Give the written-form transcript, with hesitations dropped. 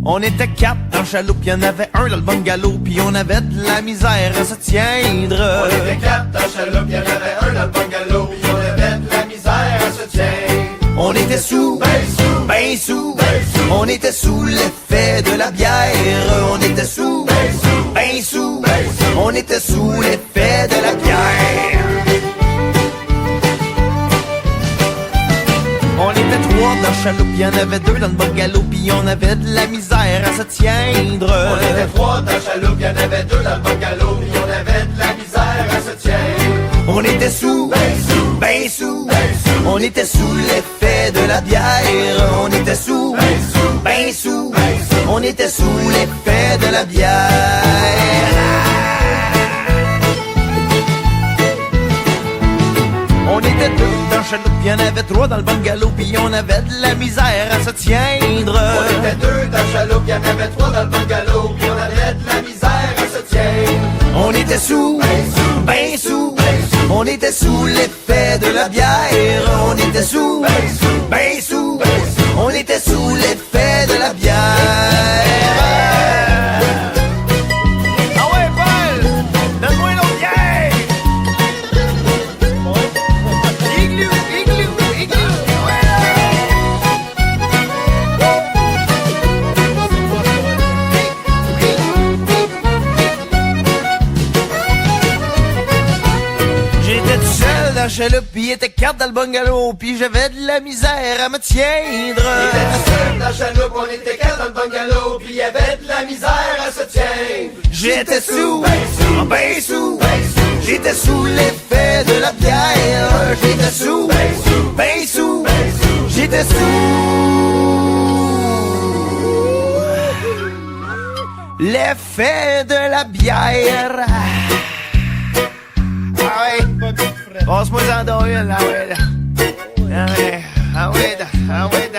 On était 4 dans le chaloupe, y'en avait un dans le bungalow, puis on avait de la misère à se tiendre. On était 4 dans le chaloupe, y'en avait un dans le bungalow, puis on avait de la misère à se tiendre. On était sous, ben sous, on était sous l'effet de la bière. On était sous, ben sous, on était sous l'effet de la bière. On était 3 dans le chaloupe, y'en avait 2 dans le bungalow, puis on avait de la misère à se tiendre. On était 3 dans le chaloupe, y'en avait 2 dans le bungalow, puis on avait de la misère à se tiendre. On était sous, ben sous, on était sous l'effet de la bière. On était sous, ben sous, on était sous l'effet de la bière. On était 2 dans le chaloupe, y'en avait 3 dans le bungalow, puis on avait de la misère à se tiendre. On était 2 dans le chaloupe, y'en avait 3 dans le bungalow, puis on avait de la misère à se tiendre. On était sous, ben sous, on était sous l'effet de la bière. On était sous, ben sous, on était sous l'effet de la bière. Ah ouais, Paul, donne-moi l'autre bière. Igloo, igloo, igloo, J'étais tout seul dans le chaloupe, pis il était 4 dans le bungalow, pis j'avais de la misère à me tiendre. On était tout seul dans le chaloupe, on était 4 dans le bungalow, puis y avait de la misère à se tiendre. J'étais sous, ben sous, j'étais sous l'effet de la bière. J'étais sous, ben sous, j'étais sous l'effet de la bière. Ah ouais, passe-moi ça dans une, là, ouais, là. Ah ouais, ah ouais, ah ouais,